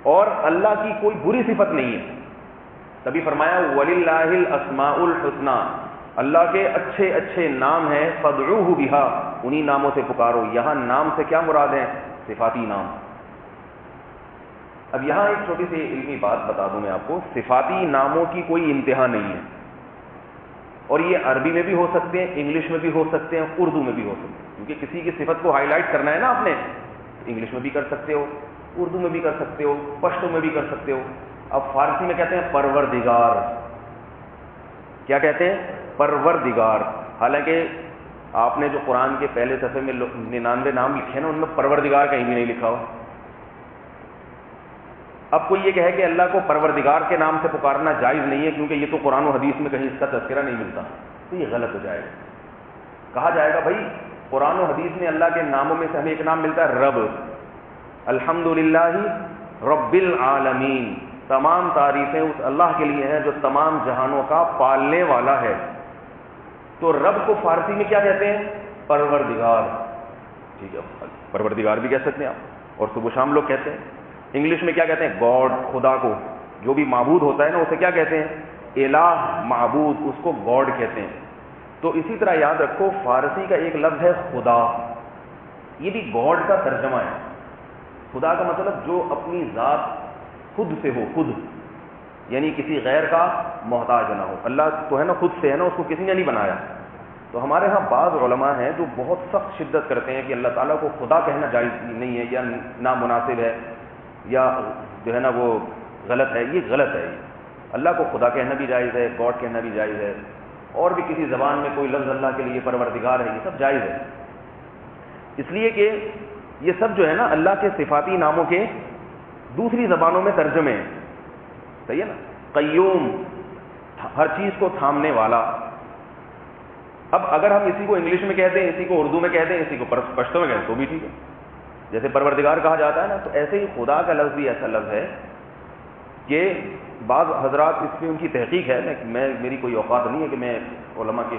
اور اللہ کی کوئی بری صفت نہیں ہے. تبھی فرمایا وَلِلَّهِ الْأَسْمَاءُ الْحُسْنَى، اللہ کے اچھے اچھے نام ہیں، فَادْعُوهُ بِهَا، انہی ناموں سے پکارو. یہاں نام سے کیا مراد ہے؟ صفاتی نام. اب یہاں ایک چھوٹی سی علمی بات بتا دوں میں آپ کو، صفاتی ناموں کی کوئی انتہا نہیں ہے، اور یہ عربی میں بھی ہو سکتے ہیں، انگلش میں بھی ہو سکتے ہیں، اردو میں بھی ہو سکتے ہیں. کیونکہ کسی کی صفت کو ہائی لائٹ کرنا ہے نا آپ نے، انگلش میں بھی کر سکتے ہو، اردو میں بھی کر سکتے ہو، پشتو میں بھی کر سکتے ہو. اب فارسی میں کہتے ہیں پروردگار. کیا کہتے ہیں؟ پروردگار. حالانکہ آپ نے جو قرآن کے پہلے صفحے میں 99 نام لکھے نا، ان میں پروردگار کہیں بھی نہیں لکھا ہو. اب کوئی یہ کہے کہ اللہ کو پروردگار کے نام سے پکارنا جائز نہیں ہے کیونکہ یہ تو قرآن و حدیث میں کہیں اس کا تذکرہ نہیں ملتا، تو یہ غلط ہو جائے گا. کہا جائے گا بھائی قرآن و حدیث میں اللہ کے ناموں میں سے ہمیں ایک نام ملتا ہے رب. الحمدللہ رب العالمین، تمام تعریفیں اس اللہ کے لیے ہیں جو تمام جہانوں کا پالنے والا ہے. تو رب کو فارسی میں کیا کہتے ہیں؟ پروردگار. ٹھیک ہے، پروردگار بھی کہہ سکتے ہیں آپ، اور صبح شام لوگ کہتے ہیں. انگلش میں کیا کہتے ہیں؟ گاڈ. خدا کو جو بھی معبود ہوتا ہے نا اسے کیا کہتے ہیں؟ الہ، معبود، اس کو گاڈ کہتے ہیں. تو اسی طرح یاد رکھو فارسی کا ایک لفظ ہے خدا، یہ بھی گاڈ کا ترجمہ ہے. خدا کا مطلب جو اپنی ذات خود سے ہو، خود یعنی کسی غیر کا محتاج نہ ہو. اللہ تو ہے نا خود سے ہے نا، اس کو کسی نے نہیں بنایا. تو ہمارے ہاں بعض علماء ہیں جو بہت سخت شدت کرتے ہیں کہ اللہ تعالیٰ کو خدا کہنا جائز نہیں ہے، یا نامناسب ہے، یا جو ہے نا وہ غلط ہے. یہ غلط ہے. اللہ کو خدا کہنا بھی جائز ہے، گاڈ کہنا بھی جائز ہے، اور بھی کسی زبان میں کوئی لفظ اللہ کے لیے پروردگار ہے، یہ سب جائز ہے. اس لیے کہ یہ سب جو ہے نا اللہ کے صفاتی ناموں کے دوسری زبانوں میں ترجمے ہیں. صحیح ہے نا؟ قیوم، ہر چیز کو تھامنے والا. اب اگر ہم اسی کو انگلش میں کہتے ہیں، اسی کو اردو میں کہتے ہیں، اسی کو پشتو میں کہتے ہیں تو بھی ٹھیک ہے. جیسے پروردگار کہا جاتا ہے نا، تو ایسے ہی خدا کا لفظ بھی ایسا لفظ ہے کہ بعض حضرات اس میں ان کی تحقیق ہے. میری کوئی اوقات نہیں ہے کہ میں علماء کے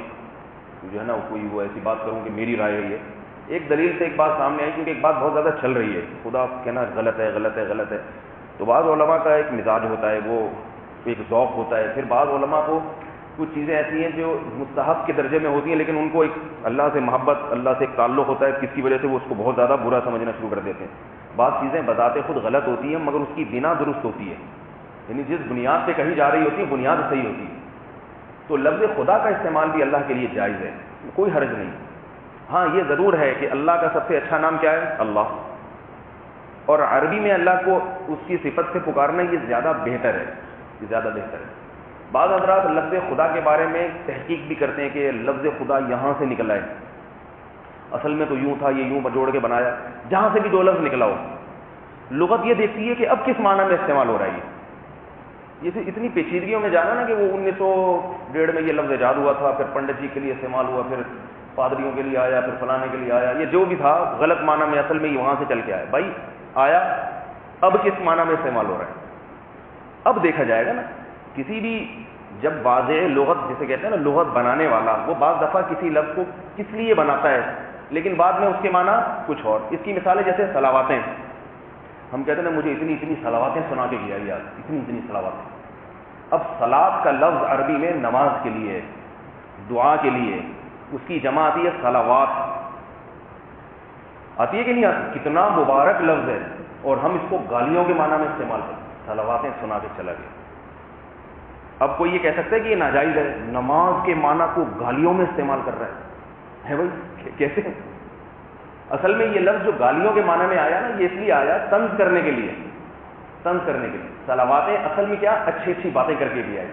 جو ہے نا کوئی وہ ایسی بات کروں کہ میری رائے ہے. یہ ایک دلیل سے ایک بات سامنے آئی، کیونکہ ایک بات بہت زیادہ چل رہی ہے، خدا کہنا غلط ہے، غلط ہے، غلط ہے. تو بعض علماء کا ایک مزاج ہوتا ہے، وہ ایک ذوق ہوتا ہے. پھر بعض علماء کو کچھ چیزیں ایسی ہیں جو مستحب کے درجے میں ہوتی ہیں، لیکن ان کو ایک اللہ سے محبت، اللہ سے ایک تعلق ہوتا ہے، کس کی وجہ سے وہ اس کو بہت زیادہ برا سمجھنا شروع کر دیتے ہیں. بعض چیزیں بذات خود غلط ہوتی ہیں مگر اس کی بنا درست ہوتی ہے، یعنی جس بنیاد سے کہی جا رہی ہوتی ہے بنیاد صحیح ہوتی ہے. تو لفظ خدا کا استعمال بھی اللہ کے لیے جائز ہے، کوئی حرج نہیں. ہاں یہ ضرور ہے کہ اللہ کا سب سے اچھا نام کیا ہے؟ اللہ. اور عربی میں اللہ کو اس کی صفت سے پکارنا یہ زیادہ بہتر ہے، یہ زیادہ بہتر ہے. بعض حضرات لفظ خدا کے بارے میں تحقیق بھی کرتے ہیں کہ لفظ خدا یہاں سے نکلا ہے، اصل میں تو یوں تھا، یہ یوں جوڑ کے بنایا. جہاں سے بھی جو لفظ نکلا ہو، لغت یہ دیکھتی ہے کہ اب کس معنی میں استعمال ہو رہا ہے. یہ اتنی پیچیدگیوں میں جانا نا کہ وہ 1901 میں یہ لفظ ایجاد ہوا تھا، پھر پنڈت جی کے لیے استعمال ہوا، پھر پادریوں کے لیے آیا، پھر فلانے کے لیے آیا. یہ جو بھی تھا غلط معنی میں، اصل میں یہ وہاں سے چل کے آیا. بھائی آیا، اب کس معنی میں استعمال ہو رہا ہے اب دیکھا جائے گا نا. کسی بھی جب واضح لغت جسے کہتے ہیں نا لغت بنانے والا، وہ بعض دفعہ کسی لفظ کو کس لیے بناتا ہے لیکن بعد میں اس کے معنی کچھ اور. اس کی مثالیں جیسے صلواتیں. ہم کہتے ہیں نا مجھے اتنی اتنی صلواتیں سنا کے گیا یار، اتنی اتنی صلواتیں. اب صلات کا لفظ عربی میں نماز کے لیے، دعا کے لیے، اس کی جمع آتی ہے صلوات. آتی ہے کہ نہیں آتی؟ کتنا مبارک لفظ ہے، اور ہم اس کو گالیوں کے معنی میں استعمال کرتے ہیں. صلواتیں سنا کے چلا گیا. اب کوئی یہ کہہ سکتا ہے کہ یہ ناجائز ہے، نماز کے معنی کو گالیوں میں استعمال کر رہا ہے بھائی کیسے؟ اصل میں یہ لفظ جو گالیوں کے معنی میں آیا نا، یہ اس لیے آیا طنز کرنے کے لیے، طنز کرنے کے لیے. صلواتیں اصل میں کیا اچھی اچھی باتیں کر کے بھی آئی،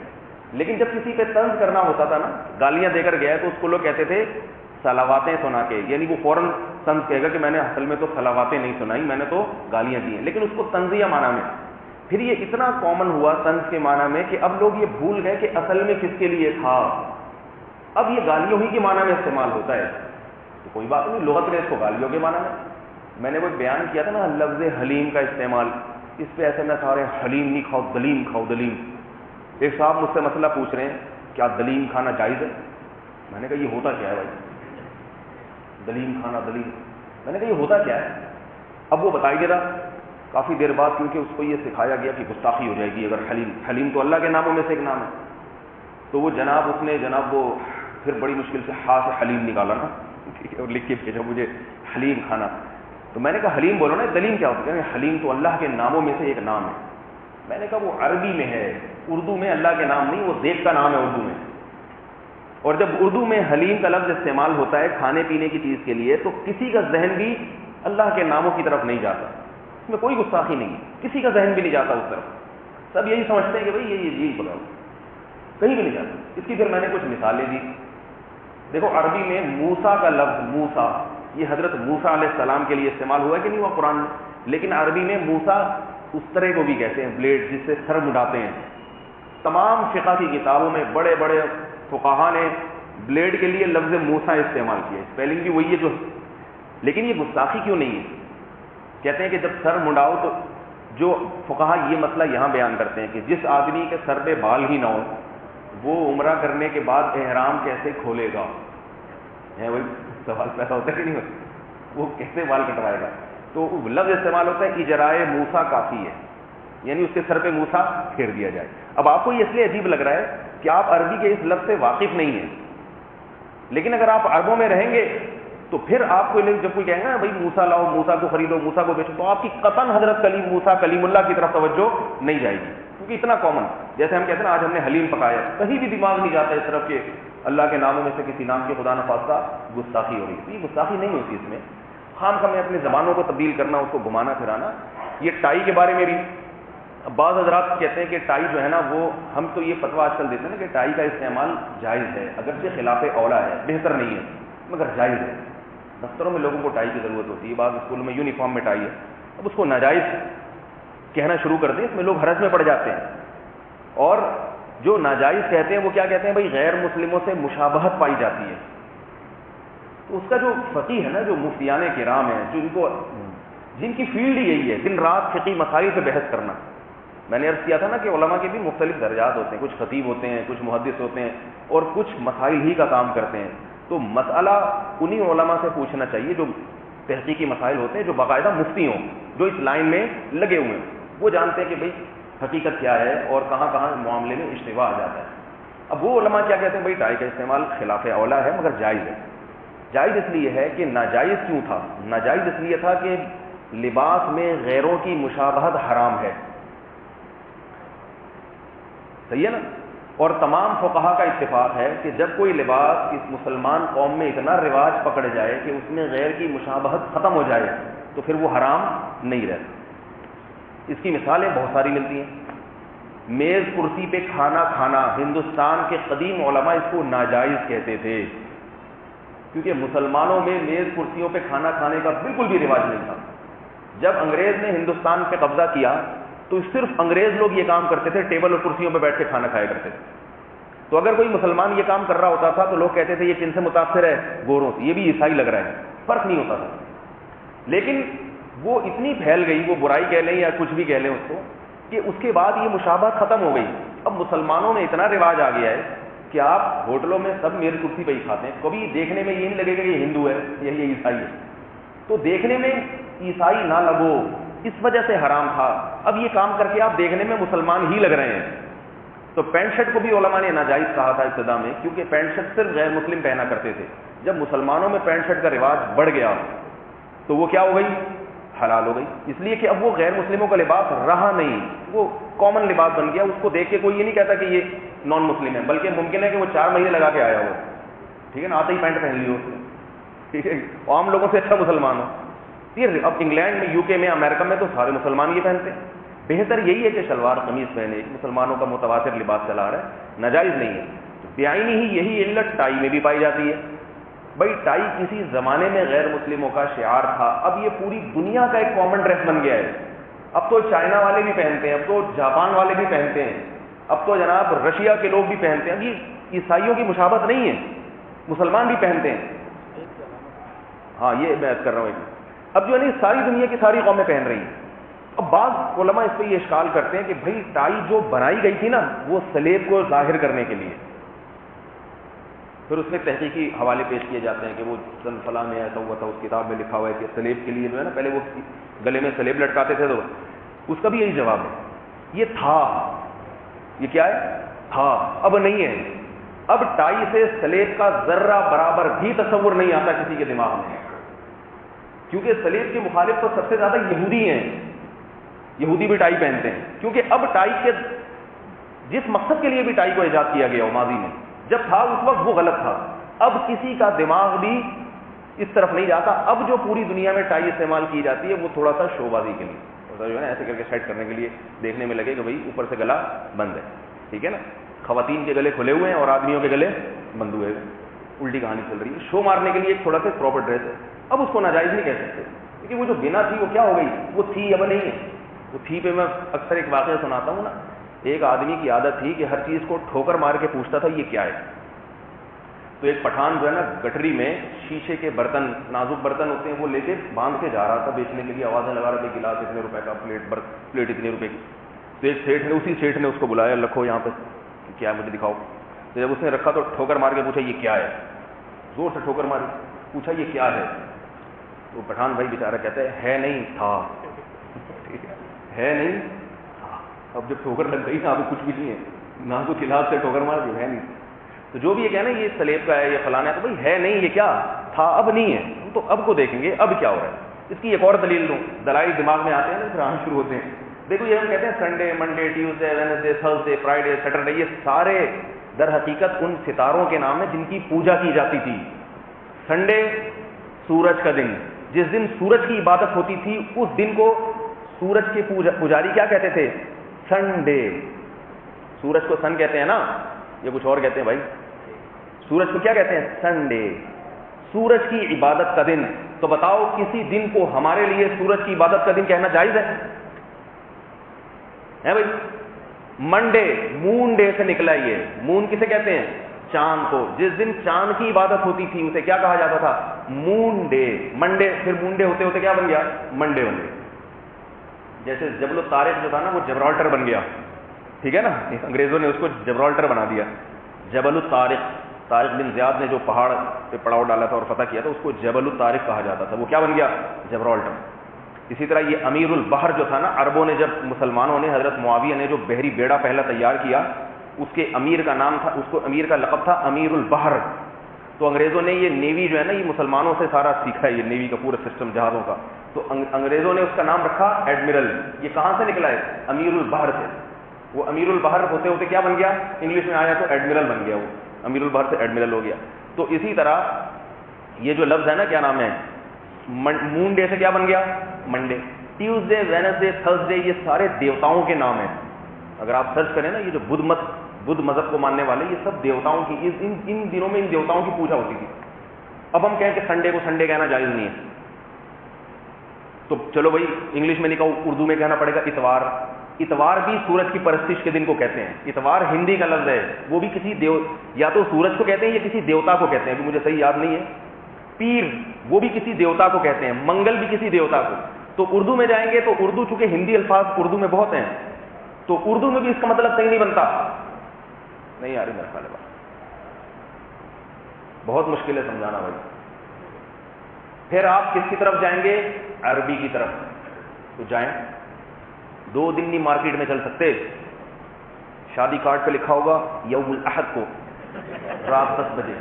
لیکن جب کسی پہ طنز کرنا ہوتا تھا نا، گالیاں دے کر گیا ہے، تو اس کو لوگ کہتے تھے صلواتیں سنا کے، یعنی وہ فوراً طنز کہے گا کہ میں نے اصل میں تو صلواتیں نہیں سنائی، میں نے تو گالیاں دی ہیں، لیکن اس کو طنزیہ معنی میں. پھر یہ اتنا کامن ہوا طنز کے معنی میں کہ اب لوگ یہ بھول گئے کہ اصل میں کس کے لیے تھا. اب یہ گالیوں ہی کے معنی میں استعمال ہوتا ہے. تو کوئی بات نہیں، لغت نے اس کو گالیوں کے معنی میں نے وہ بیان کیا تھا نا لفظ حلیم کا استعمال. اس پہ ایسے میں سارے حلیم نہیں کھاؤ، دلیم کھاؤ، دلیم. ایک صاحب مجھ سے مسئلہ پوچھ رہے ہیں کیا دلیم کھانا جائز ہے؟ میں نے کہا یہ ہوتا کیا ہے بھائی دلیم کھانا؟ دلیم میں نے کہا یہ ہوتا کیا ہے؟ اب وہ بتائیے گا. کافی دیر بعد کیونکہ اس کو یہ سکھایا گیا کہ گستاخی ہو جائے گی اگر حلیم تو اللہ کے ناموں میں سے ایک نام ہے، تو وہ جناب وہ پھر بڑی مشکل سے سے حلیم نکالا نا، ٹھیک ہے، اور لکھ کے بھیجا مجھے حلیم کھانا. تو میں نے کہا حلیم بولو نا، دلیم کیا ہوتا ہے؟ حلیم تو اللہ کے ناموں میں سے ایک نام ہے. میں نے کہا وہ عربی میں ہے، اردو میں اللہ کے نام نہیں، وہ دیگ کا نام ہے اردو میں. اور جب اردو میں حلیم کا لفظ استعمال ہوتا ہے کھانے پینے کی چیز کے لیے، تو کسی کا ذہن بھی اللہ کے ناموں کی طرف نہیں جاتا، اس میں کوئی گستاخی نہیں ہے، کسی کا ذہن بھی نہیں جاتا اس طرف. سب یہی سمجھتے ہیں کہ بھائی یہ جیل پکڑو، کہیں بھی نہیں جاتا. اس کی پھر میں نے کچھ مثالیں دی. دیکھو عربی میں موسیٰ کا لفظ موسیٰ، یہ حضرت موسیٰ علیہ السلام کے لیے استعمال ہوا ہے کہ نہیں ہوا قرآن میں؟ لیکن عربی میں موسیٰ اس طرح کو بھی کہتے ہیں، بلیڈ جس سے سر مڈاتے ہیں. تمام فقہ کی کتابوں میں بڑے بڑے فقہا نے بلیڈ کے لیے لفظ موسیٰ استعمال کیا ہے، اسپیلنگ بھی وہی ہے جو. لیکن یہ گستاخی کیوں نہیں ہے؟ کہتے ہیں کہ جب سر منڈاؤ تو جو فقہا یہ مسئلہ یہاں بیان کرتے ہیں کہ جس آدمی کے سر پہ بال ہی نہ ہو وہ عمرہ کرنے کے بعد احرام کیسے کھولے گا؟ وہی سوال پیدا ہوتا ہے کہ نہیں ہوتا، وہ کیسے بال کٹوائے گا؟ تو لفظ استعمال ہوتا ہے اجرائے موسیٰ کافی ہے، یعنی اس کے سر پہ موسیٰ پھیر دیا جائے. اب آپ کو یہ اس لیے عجیب لگ رہا ہے کہ آپ عربی کے اس لفظ سے واقف نہیں ہیں، لیکن اگر آپ عربوں میں رہیں گے تو پھر آپ کو جب کوئی کہیں گے نا بھائی موسیٰ لاؤ، موسیٰ کو خریدو، موسیٰ کو بیچو، تو آپ کی قطعاً حضرت کلیم موسیٰ کلیم اللہ کی طرف توجہ نہیں جائے گی، کیونکہ اتنا کامن. جیسے ہم کہتے ہیں نا آج ہم نے حلیم پکایا، کہیں بھی دماغ نہیں جاتا اس طرف کہ اللہ کے ناموں میں سے کسی نام کی خدا نخواستہ گستاخی ہو رہی ہے. یہ گستاخی نہیں ہوتی اس میں. خام خواہ میں اپنی زبانوں کو تبدیل کرنا، اس کو گھمانا پھرانا. یہ ٹائی کے بارے میں بھی بعض حضرات کہتے ہیں کہ ٹائی جو ہے نا وہ، ہم تو یہ فتویٰ آج کل دیتے ہیں نا کہ ٹائی کا استعمال جائز ہے، اگرچہ خلاف اولا ہے، بہتر نہیں ہے مگر جائز ہے. دفتروں میں لوگوں کو ٹائی کی ضرورت ہوتی ہے، بعض اسکولوں میں یونیفارم میں ٹائی ہے. اب اس کو ناجائز کہنا شروع کر دیں، اس میں لوگ حرج میں پڑ جاتے ہیں. اور جو ناجائز کہتے ہیں وہ کیا کہتے ہیں؟ بھائی غیر مسلموں سے مشابہت پائی جاتی ہے. تو اس کا جو فقیہ ہے نا، جو مفتیان کرام ہیں، جن کی فیلڈ ہی یہی ہے دن رات فقہی مسائل پہ بحث کرنا. میں نے عرض کیا تھا نا کہ علماء کے بھی مختلف درجات ہوتے ہیں، کچھ خطیب ہوتے ہیں، کچھ محدث ہوتے ہیں، اور کچھ مسائل ہی کا کام کرتے ہیں. تو مسئلہ انہی علماء سے پوچھنا چاہیے جو تحقیقی مسائل ہوتے ہیں، جو باقاعدہ مفتی ہوں، جو اس لائن میں لگے ہوئے ہیں. وہ جانتے ہیں کہ بھئی حقیقت کیا ہے اور کہاں کہاں معاملے میں اشتباہ آ جاتا ہے. اب وہ علماء کیا کہتے ہیں؟ بھئی ٹائی کا استعمال خلاف اولا ہے مگر جائز ہے. جائز اس لیے ہے کہ ناجائز کیوں تھا؟ ناجائز اس لیے تھا کہ لباس میں غیروں کی مشابہت حرام ہے. صحیح ہے نا؟ اور تمام فقہا کا اتفاق ہے کہ جب کوئی لباس اس مسلمان قوم میں اتنا رواج پکڑ جائے کہ اس میں غیر کی مشابہت ختم ہو جائے تو پھر وہ حرام نہیں رہتا. اس کی مثالیں بہت ساری ملتی ہیں. میز کرسی پہ کھانا کھانا، ہندوستان کے قدیم علماء اس کو ناجائز کہتے تھے، کیونکہ مسلمانوں میں میز کرسیوں پہ کھانا کھانے کا بالکل بھی رواج نہیں تھا. جب انگریز نے ہندوستان پہ قبضہ کیا تو صرف انگریز لوگ یہ کام کرتے تھے، ٹیبل اور کرسیوں پہ بیٹھ کے کھانا کھایا کرتے تھے. تو اگر کوئی مسلمان یہ کام کر رہا ہوتا تھا تو لوگ کہتے تھے یہ کن سے متاثر ہے؟ گوروں سے، یہ بھی عیسائی لگ رہا ہے. فرق نہیں ہوتا تھا. لیکن وہ اتنی پھیل گئی، وہ برائی کہہ لیں یا کچھ بھی کہہ لیں اس کو، کہ اس کے بعد یہ مشابہت ختم ہو گئی. اب مسلمانوں میں اتنا رواج آ گیا ہے کہ آپ ہوٹلوں میں سب میز کرسی پہ ہی کھاتے ہیں. کبھی دیکھنے میں یہ نہیں لگے گا کہ یہ ہندو ہے یا یہ عیسائی ہے. تو دیکھنے میں عیسائی نہ لگو، اس وجہ سے حرام تھا. اب یہ کام کر کے آپ دیکھنے میں مسلمان ہی لگ رہے ہیں. تو پینٹ شرٹ کو بھی علماء نے ناجائز کہا تھا ابتدا میں، کیونکہ پینٹ شرٹ صرف غیر مسلم پہنا کرتے تھے. جب مسلمانوں میں پینٹ شرٹ کا رواج بڑھ گیا تو وہ کیا ہو گئی؟ حلال ہو گئی. اس لیے کہ اب وہ غیر مسلموں کا لباس رہا نہیں، وہ کامن لباس بن گیا. اس کو دیکھ کے کوئی یہ نہیں کہتا کہ یہ نان مسلم ہے، بلکہ ممکن ہے کہ وہ 4 مہینے لگا کے آیا ہو، ٹھیک ہے نا، آتے ہی پینٹ پہن لی ہو، ٹھیک ہے، عام لوگوں سے اچھا مسلمان ہو. اب انگلینڈ میں، یو کے میں، امریکہ میں تو سارے مسلمان یہ پہنتے ہیں. بہتر یہی ہے کہ شلوار قمیض پہنے. مسلمانوں کا متواتر لباس چلا رہا ہے، ناجائز نہیں ہے. بیائی ہی یہی علت ٹائی میں بھی پائی جاتی ہے. بھائی ٹائی کسی زمانے میں غیر مسلموں کا شعار تھا، اب یہ پوری دنیا کا ایک کامن ڈریس بن گیا ہے. اب تو چائنا والے بھی پہنتے ہیں، اب تو جاپان والے بھی پہنتے ہیں، اب تو جناب رشیا کے لوگ بھی پہنتے ہیں. اب یہ عیسائیوں کی مشابہت نہیں ہے، مسلمان بھی پہنتے ہیں. ہاں یہ میں کر رہا ہوں. اب جو ہے نا ساری دنیا کی ساری قومیں پہن رہی ہیں. اب بعض علماء اس پہ یہ اشکال کرتے ہیں کہ بھائی ٹائی جو بنائی گئی تھی نا وہ سلیب کو ظاہر کرنے کے لیے، پھر اس میں تحقیقی حوالے پیش کیے جاتے ہیں کہ وہ سن فلاں میں ایسا ہوا تھا, اس کتاب میں لکھا ہوا ہے کہ سلیب کے لیے جو ہے نا پہلے وہ گلے میں سلیب لٹکاتے تھے, تو اس کا بھی یہی جواب ہے, یہ تھا, یہ کیا ہے, تھا, اب نہیں ہے. اب ٹائی سے سلیب کا ذرہ برابر بھی تصور نہیں آتا کسی کے دماغ میں, کیونکہ سلیب کے مخالف تو سب سے زیادہ یہودی ہیں, یہودی بھی ٹائی پہنتے ہیں, کیونکہ اب ٹائی کے جس مقصد کے لیے بھی ٹائی کو ایجاد کیا گیا ماضی میں جب تھا اس وقت وہ غلط تھا, اب کسی کا دماغ بھی اس طرف نہیں جاتا. اب جو پوری دنیا میں ٹائی استعمال کی جاتی ہے وہ تھوڑا سا شو بازی کے لیے جو ہے نا, ایسے کر کے سیٹ کرنے کے لیے, دیکھنے میں لگے کہ بھائی اوپر سے گلا بند ہے, ٹھیک ہے نا, خواتین کے گلے کھلے ہوئے ہیں اور آدمیوں کے گلے بند ہوئے ہیں, الٹی کہانی چل رہی ہے, شو مارنے کے لیے ایک تھوڑا سا پراپر ڈریس ہے. اب اس کو ناجائز نہیں کہہ سکتے, کیونکہ وہ جو بنا تھی وہ کیا ہو گئی, وہ تھی اب نہیں ہے. وہ تھی پہ میں اکثر ایک واقعہ سناتا ہوں نا, ایک آدمی کی عادت تھی کہ ہر چیز کو ٹھوکر مار کے پوچھتا تھا یہ کیا ہے. تو ایک پٹھان جو ہے نا گٹری میں شیشے کے برتن, نازک برتن ہوتے ہیں, وہ لے کے باندھ کے جا رہا تھا بیچنے کے لیے, آوازیں لگا رہا تھا گلاس اتنے روپے کا, پلیٹ اتنے روپے کی. تو ایک سیٹھ نے, اسی سیٹھ نے اس کو بلایا, رکھو یہاں پہ, کیا ہے مجھے دکھاؤ. تو جب اس نے رکھا تو ٹھوکر مار کے پوچھا یہ کیا ہے, زور سے ٹھوکر ماری, پوچھا یہ کیا ہے. تو پٹھان بھائی بیچارہ کہتا ہے نہیں تھا, ہے نہیں تھا. اب جب ٹھوکر لگ گئی نا, ابھی کچھ بھی نہیں ہے, نہ تو کلاس سے ٹھوکر مار دی, ہے نہیں. تو جو بھی یہ کہنا یہ سلیب کا ہے, یہ فلانا ہے, تو بھائی ہے نہیں, یہ کیا تھا, اب نہیں ہے. تو اب کو دیکھیں گے اب کیا ہو رہا ہے. اس کی ایک اور دلیل دوں, دلائل دماغ میں آتے ہیں نا, پھر آنا شروع ہوتے ہیں. دیکھو یہ ہم کہتے ہیں Sunday, Monday, Tuesday, Wednesday, Thursday, Friday, Saturday, یہ سارے در حقیقت ان ستاروں کے نام ہیں جن کی پوجا کی جاتی تھی. سنڈے سورج کا دن, جس دن سورج کی عبادت ہوتی تھی اس دن کو سورج کے پجاری کیا کہتے تھے, سنڈے. سورج کو سن کہتے ہیں نا, یہ کچھ اور کہتے ہیں بھائی, سورج کو کیا کہتے ہیں, سنڈے, سورج کی عبادت کا دن. تو بتاؤ کسی دن کو ہمارے لیے سورج کی عبادت کا دن کہنا جائز ہے بھائی. منڈے, مون ڈے سے نکلا, یہ مون کسے کہتے ہیں, چاند کو. جس دن چاند کی عبادت ہوتی تھی اسے کیا کہا جاتا تھا, مون ڈے. منڈے, پھر مون ڈے ہوتے ہوتے کیا بن گیا, منڈے بن گیا. جیسے جبل الطارق جو تھا نا وہ جبرالٹر بن گیا, ٹھیک ہے نا, انگریزوں نے اس کو جبرالٹر بنا دیا. جبل الطارق, طارق بن زیاد نے جو پہاڑ پہ پڑاؤ ڈالا تھا اور فتح کیا تھا اس کو جبل الطارق کہا جاتا تھا, وہ کیا بن گیا, جبرالٹر. اسی طرح یہ امیر البحر جو تھا نا, عربوں نے جب مسلمانوں نے, حضرت معاویہ نے جو بحری بیڑا پہلا تیار کیا, اس کے امیر کا نام تھا, اس کو امیر کا لقب تھا امیر البحر. تو انگریزوں نے یہ نیوی جو ہے نا, یہ مسلمانوں سے سارا سیکھا ہے, یہ نیوی کا پورا سسٹم جہازوں کا. تو انگریزوں نے اس کا نام رکھا ایڈمرل. یہ کہاں سے نکلا ہے, امیر البحر سے. وہ امیر البحر ہوتے ہوتے کیا بن گیا, انگلش میں آیا تو ایڈمرل بن گیا, وہ امیر البحر سے ایڈمرل ہو گیا. تو اسی طرح یہ جو لفظ ہے نا, کیا نام ہے, مون ڈے سے کیا بن گیا, منڈے. ٹیوزڈے, وینسڈے, تھرسڈے, یہ سارے دیوتاؤں کے نام ہیں. اگر آپ سرچ کریں نا, یہ جو بدھ مذہب کو ماننے والے, یہ سب دیوتاؤں کی, ان دنوں میں ان دیوتاؤں کی پوجا ہوتی تھی. اب ہم کہیں کہ سنڈے کو سنڈے کہنا جائز نہیں ہے, تو چلو بھائی انگلش میں نہیں کہو, اردو میں کہنا پڑے گا اتوار. اتوار بھی سورج کی پرستش کے دن کو کہتے ہیں. اتوار ہندی کا لفظ ہے, وہ بھی کسی یا تو سورج کو کہتے ہیں یا کسی دیوتا کو کہتے ہیں, ابھی مجھے صحیح یاد نہیں ہے. پیر, وہ بھی کسی دیوتا کو کہتے ہیں. منگل بھی کسی دیوتا کو. تو اردو میں جائیں گے تو اردو چونکہ ہندی الفاظ اردو میں بہت ہیں, تو اردو میں بھی اس کا مطلب صحیح نہیں بنتا. نہیں آ رہی میرے خیال میں, بہت مشکل ہے سمجھانا بھائی. پھر آپ کس کی طرف جائیں گے, عربی کی طرف. تو جائیں, 2 دن نہیں مارکیٹ میں چل سکتے. شادی کارڈ پہ لکھا ہوگا یوم الاحد کو رات 10 بجے.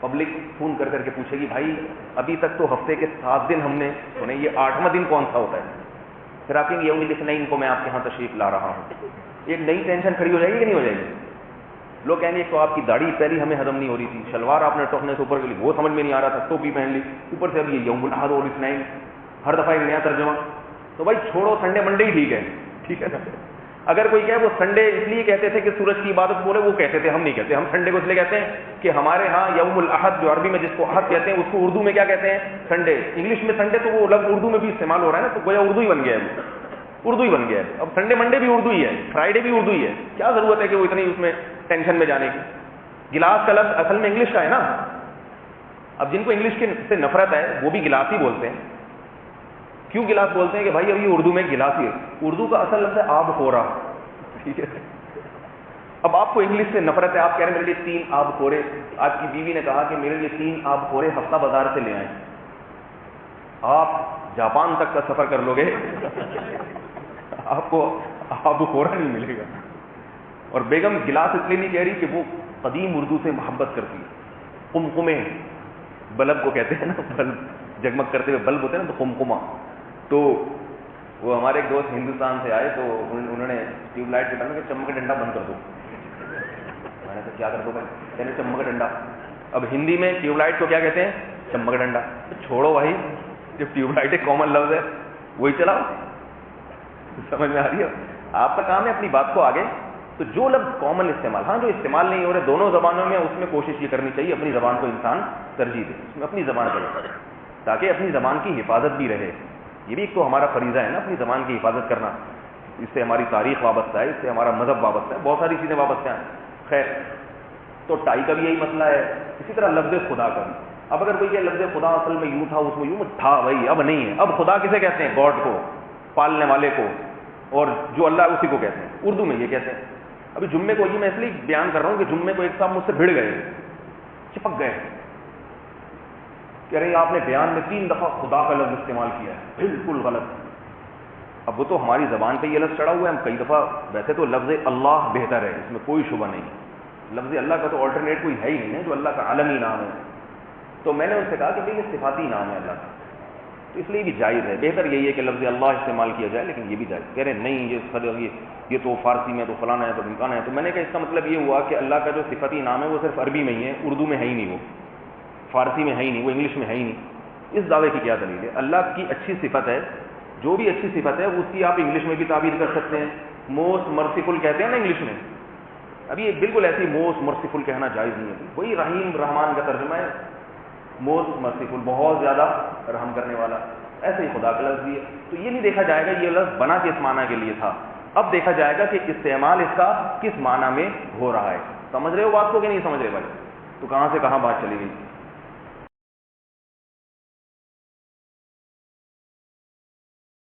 پبلک فون کر کر کے پوچھے گی بھائی ابھی تک تو ہفتے کے 7 دن ہم نے سنے, یہ 8واں دن کون سا ہوتا ہے. پھر آپ کہیں گے یوم الاثنین کو میں آپ کے یہاں تشریف لا رہا ہوں. ایک نئی ٹینشن کھڑی ہو جائے گی کہ نہیں ہو جائے گی. لوگ کہیں گے تو آپ کی داڑھی پہلی ہمیں ہضم نہیں ہو رہی تھی, شلوار آپ نے ٹوکنے سے اوپر کے لیے وہ سمجھ میں نہیں آ رہا تھا, ٹوپی پہن لی, اوپر سے اب یہ یوم الاحد اور الاثنین, ہر دفعہ ایک نیا ترجمہ. تو بھائی چھوڑو, سنڈے منڈے ہی ٹھیک ہے, ٹھیک ہے نا. اگر کوئی کہے وہ سنڈے اس لیے کہتے تھے کہ سورج کی عبادت بولے, وہ کہتے تھے, ہم نہیں کہتے. ہم سنڈے کو اس لیے کہتے ہیں کہ ہمارے ہاں یوم الاحد جو عربی میں جس کو احد کہتے ہیں اس کو اردو میں کیا کہتے ہیں, سنڈے. انگلش میں سنڈے, تو وہ لفظ اردو میں بھی استعمال ہو رہا ہے نا, تو گویا اردو ہی بن گیا ہے, اردو ہی بن گیا ہے. اب سنڈے منڈے بھی اردو ہی ہے, فرائیڈے بھی اردو ہی ہے. کیا ضرورت ہے کہ وہ اتنی اس میں ٹینشن میں جانے کی. گلاس کا لفظ اصل میں انگلش کا ہے نا. اب جن کو انگلش سے نفرت ہے وہ بھی گلاس ہی بولتے ہیں. کیوں گلاس بولتے ہیں کہ بھائی ابھی اردو میں گلاس ہی ہے. اردو کا اصل لفظ ہے آب خورا, ٹھیک ہے. اب آپ کو انگلش سے نفرت ہے, آپ کہہ رہے ہیں میرے لیے 3 آب خورے, آپ کی بیوی نے کہا کہ میرے لیے 3 آب خورے ہفتہ بازار سے لے آئیں, آپ جاپان تک کا سفر کر لو گے آپ کو آب خورا نہیں ملے گا. اور بیگم گلاس اس لیے نہیں کہہ رہی کہ وہ قدیم اردو سے محبت کرتی ہے. قمقمے بلب کو کہتے ہیں نا, بلب جگمگ کرتے ہوئے بلب ہوتے ہیں نا, تو قمقمہ. تو وہ ہمارے ایک دوست ہندوستان سے آئے تو انہوں نے ٹیوب لائٹ کے بند کہ چمک کا ڈنڈا بند کر دو. میں نے کہا کیا کر دو بھائی, کہنے چمک کا ڈنڈا. اب ہندی میں ٹیوب لائٹ کو کیا کہتے ہیں, چمک کا ڈنڈا. چھوڑو بھائی, جب ٹیوب لائٹ ایک کامن لفظ ہے وہی چلاؤ. سمجھ میں آ رہی ہے؟ آپ کا کام ہے اپنی بات کو آگے, تو جو لفظ کامن استعمال, ہاں جو استعمال نہیں ہو رہے دونوں زبانوں میں, اس میں کوشش یہ کرنی چاہیے اپنی زبان کو انسان ترجیح دے, اس میں اپنی زبان کرے تاکہ اپنی زبان کی حفاظت بھی رہے. یہ بھی ایک تو ہمارا فریضہ ہے نا اپنی زبان کی حفاظت کرنا. اس سے ہماری تاریخ وابستہ ہے, اس سے ہمارا مذہب وابستہ ہے, بہت ساری چیزیں وابستہ ہیں. خیر, تو ٹائی کا بھی یہی مسئلہ ہے. اسی طرح لفظ خدا کا بھی. اب اگر کوئی کہ لفظ خدا اصل میں یوں تھا, اس میں یوں تھا, بھائی اب نہیں ہے. اب خدا کسے کہتے ہیں؟ گاڈ کو, پالنے والے کو, اور جو اللہ ہے اسی کو کہتے ہیں. اردو میں یہ کہتے ہیں. ابھی جمعے کو, یہ میں اس لیے بیان کر رہا ہوں کہ جمعے کو ایک صاحب مجھ سے بھڑ گئے, چپک گئے, کہہ رہے آپ نے بیان میں 3 دفعہ خدا کا لفظ استعمال کیا ہے, بالکل غلط. اب وہ تو ہماری زبان پہ یہ لفظ چڑھا ہوا ہے, ہم کئی دفعہ, ویسے تو لفظ اللہ بہتر ہے, اس میں کوئی شبہ نہیں. لفظ اللہ کا تو آلٹرنیٹ کوئی ہے ہی نہیں, جو اللہ کا عالمی نام ہے. تو میں نے ان سے کہا کہ یہ صفاتی نام ہے اللہ کا, تو اس لیے بھی جائز ہے. بہتر یہی ہے کہ لفظ اللہ استعمال کیا جائے, لیکن یہ بھی جائز. کہہ رہے نہیں یہ تو فارسی میں تو فلانا ہے تو ڈھمکانا ہے. تو میں نے کہا اس کا مطلب یہ ہوا کہ اللہ کا جو صفتی نام ہے وہ صرف عربی میں ہی ہے, اردو میں ہے ہی نہیں, وہ فارسی میں ہے ہی نہیں, وہ انگلش میں ہے ہی نہیں. اس دعوے کی کیا دلیل ہے؟ اللہ کی اچھی صفت ہے, جو بھی اچھی صفت ہے اس کی آپ انگلش میں بھی تعبیر کر سکتے ہیں. موسٹ مرسیفل کہتے ہیں نا انگلش میں, ابھی یہ بالکل ایسی موسٹ مرسیفل کہنا جائز نہیں ہے. وہی رحیم رحمان کا ترجمہ ہے, موسٹ مرسیفل, بہت زیادہ رحم کرنے والا. ایسے ہی خدا کا لفظ بھی ہے. تو یہ نہیں دیکھا جائے گا یہ لفظ بنا کس معنی کے لیے تھا, اب دیکھا جائے گا کہ استعمال اس کا کس معنی میں ہو رہا ہے. سمجھ رہے ہو بات کو کہ نہیں سمجھ رہے بھائی؟ تو کہاں سے کہاں بات چلی گئی.